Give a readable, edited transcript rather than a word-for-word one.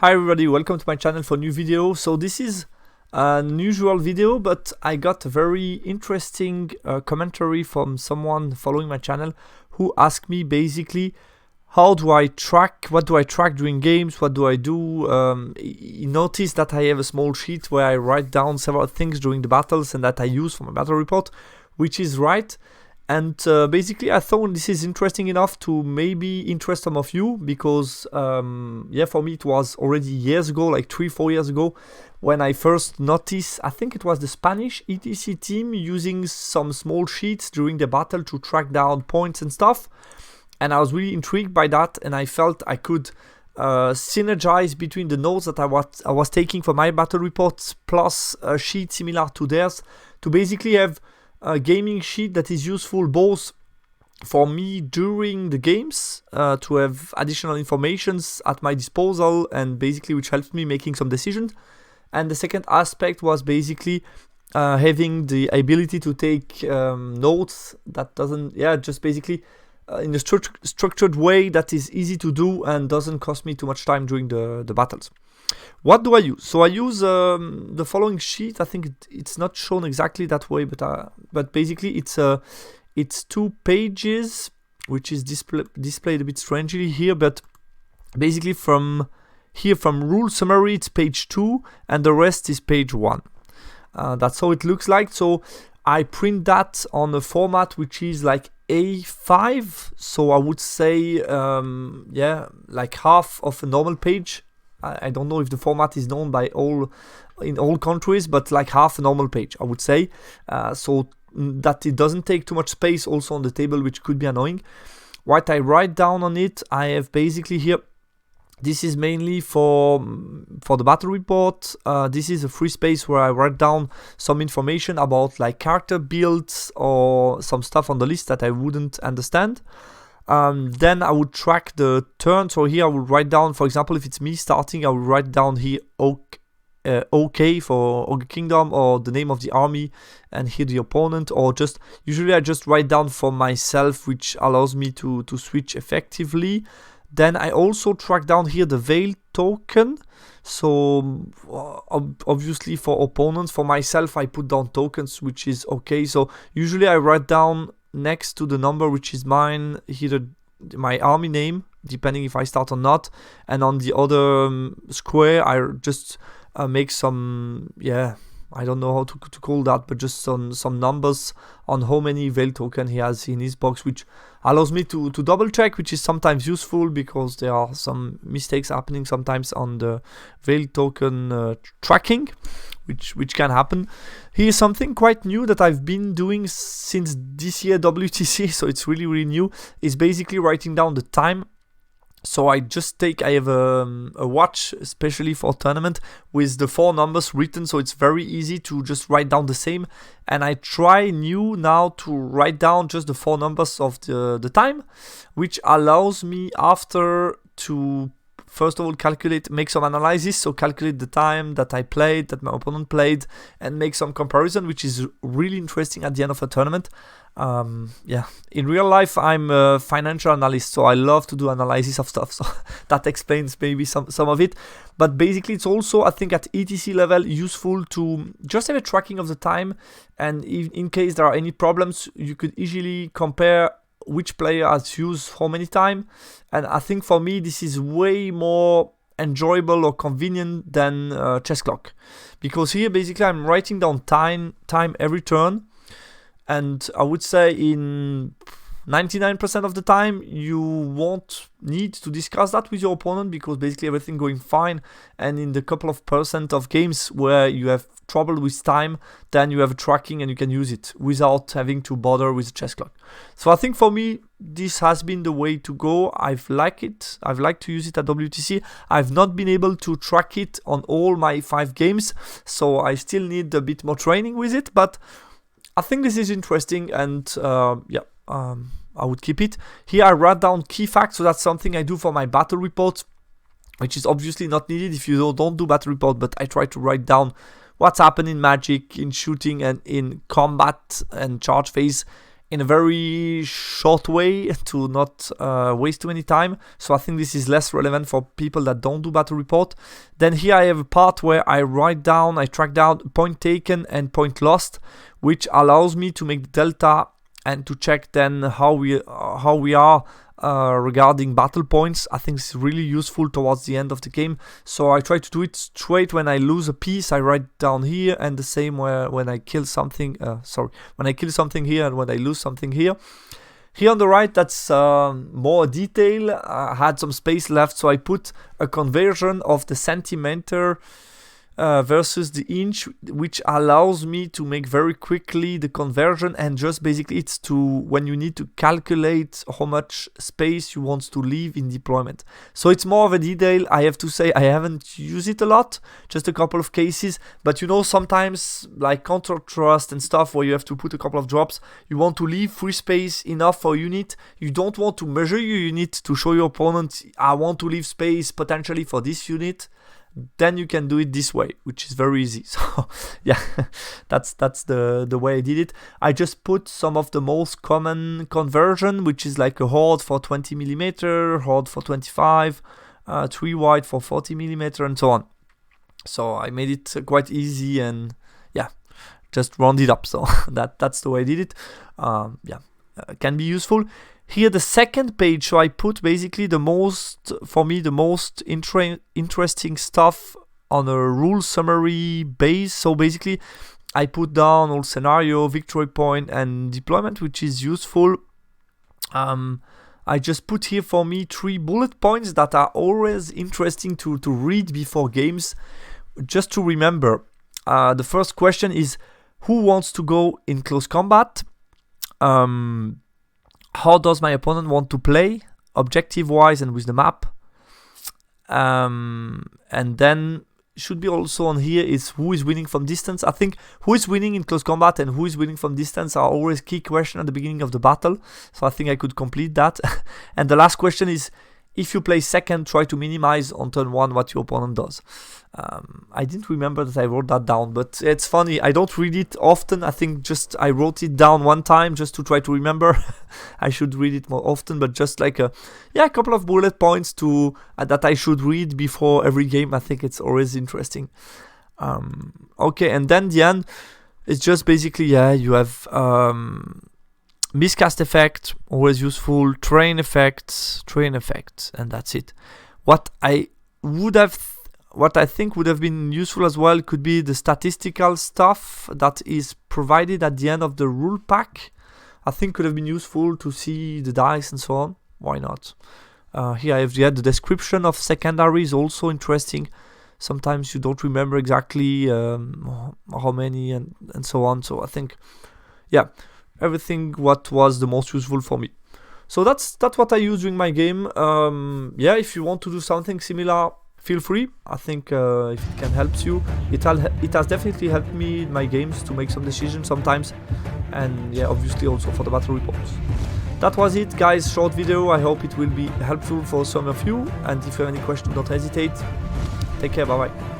Hi everybody, welcome to my channel for a new video. So this is an unusual video, but I got a very interesting commentary from someone following my channel who asked me basically, how do I track, what do I track during games, what do I do? You notice that I have a small sheet where I write down several things during the battles and that I use for my battle report, which is right. And basically I thought this is interesting enough to maybe interest some of you because yeah, for me it was already years ago, like 3-4 years ago, when I first noticed, I think it was the Spanish ETC team using some small sheets during the battle to track down points and stuff. And I was really intrigued by that, and I felt I could synergize between the notes that I was taking for my battle reports plus a sheet similar to theirs to basically have a gaming sheet that is useful both for me during the games to have additional informations at my disposal and basically which helps me making some decisions. And the second aspect was basically having the ability to take notes that doesn't, just basically in a structured way that is easy to do and doesn't cost me too much time during the battles. What do I use? So I use the following sheet. I think it's not shown exactly that way, but basically it's 2 pages, which is displayed a bit strangely here. But basically from rule summary, it's page 2, and the rest is page 1. That's how it looks like. So I print that on a format which is like A5. So I would say like half of a normal page. I don't know if the format is known in all countries, but like half a normal page, I would say, so that it doesn't take too much space also on the table, which could be annoying. What I write down on it, I have basically here, this is mainly for the battle report. This is a free space where I write down some information about like character builds or some stuff on the list that I wouldn't understand. Then I would track the turn. So here I would write down, for example, if it's me starting, I would write down here OK for Ogre Kingdom, or the name of the army, and here the opponent, or usually I just write down for myself, which allows me to switch effectively. Then I also track down here the Veil token. So obviously for opponents, for myself I put down tokens, which is okay. So usually I write down next to the number which is mine here my army name, depending if I start or not, and on the other square I just make some, I don't know how to call that, but just some numbers on how many Veil token he has in his box, which allows me to double check, which is sometimes useful because there are some mistakes happening sometimes on the Veil token tracking, which can happen. Here's something quite new that I've been doing since this year WTC, so it's really new, is basically writing down the time. So I have a watch, especially for tournament, with the 4 numbers written, so it's very easy to just write down the same. And I try now to write down just the 4 numbers of the time, which allows me after to first of all make some analysis, so calculate the time that I played, that my opponent played, and make some comparison, which is really interesting at the end of a tournament. In real life I'm a financial analyst, so I love to do analysis of stuff, so that explains maybe some of it. But basically it's also, I think, at ETC level useful to just have a tracking of the time, and in case there are any problems you could easily compare which player has used how many time. And I think for me this is way more enjoyable or convenient than chess clock, because here basically I'm writing down time every turn, and I would say in 99% of the time you won't need to discuss that with your opponent because basically everything going fine, and in the couple of percent of games where you have trouble with time, then you have a tracking and you can use it without having to bother with the chess clock. So I think for me this has been the way to go. I've liked it. I've liked to use it at WTC. I've not been able to track it on all my 5 games, so I still need a bit more training with it, but I think this is interesting, and I would keep it. Here I write down key facts, so that's something I do for my battle report, which is obviously not needed if you don't do battle report, but I try to write down what's happened in Magic, in shooting, and in combat and charge phase in a very short way to not waste too many time. So I think this is less relevant for people that don't do battle report. Then here I have a part where I track down point taken and point lost, which allows me to make the delta and to check then how we are regarding battle points. I think it's really useful towards the end of the game. So I try to do it straight. When I lose a piece, I write down here, and the same when I kill something. When I kill something here and when I lose something here. Here on the right, that's more detail. I had some space left, so I put a conversion of the centimeter versus the inch, which allows me to make very quickly the conversion, and just basically it's to when you need to calculate how much space you want to leave in deployment. So it's more of a detail. I have to say I haven't used it a lot, just a couple of cases, but you know, sometimes like Counter Trust and stuff where you have to put a couple of drops, you want to leave free space enough for unit. You don't want to measure your unit to show your opponent, I want to leave space potentially for this unit. Then you can do it this way, which is very easy. So yeah, that's the way I did it. I just put some of the most common conversion, which is like a horde for 20mm, horde for 25, 3 wide for 40mm, and so on. So I made it quite easy, and yeah, just round it up. So that's the way I did it. Can be useful. Here the second page, so I put basically the most interesting stuff on a rule summary base. So basically I put down all scenario, victory point, and deployment, which is useful. I just put here for me 3 bullet points that are always interesting to read before games, just to remember. The first question is, who wants to go in close combat? How does my opponent want to play, objective-wise and with the map? And then should be also on here is who is winning from distance. I think who is winning in close combat and who is winning from distance are always key questions at the beginning of the battle. So I think I could complete that. And the last question is, if you play second, try to minimize on turn 1 what your opponent does. I didn't remember that I wrote that down, but it's funny. I don't read it often. I think just I wrote it down one time just to try to remember. I should read it more often, but just like a couple of bullet points to that I should read before every game. I think it's always interesting. Okay, and then the end is just basically you have miscast effect, always useful, train effects, and that's it. What I think would have been useful as well could be the statistical stuff that is provided at the end of the rule pack. I think could have been useful to see the dice and so on. Why not? Here I have the description of secondary is also interesting. Sometimes you don't remember exactly how many and so on. So I think, everything what was the most useful for me. So that's what I use during my game. If you want to do something similar, feel free. I think if it can help you, it has definitely helped me in my games to make some decisions sometimes, and obviously also for the battle reports. That was it, guys. Short video. I hope it will be helpful for some of you, and if you have any questions, don't hesitate. Take care. Bye bye.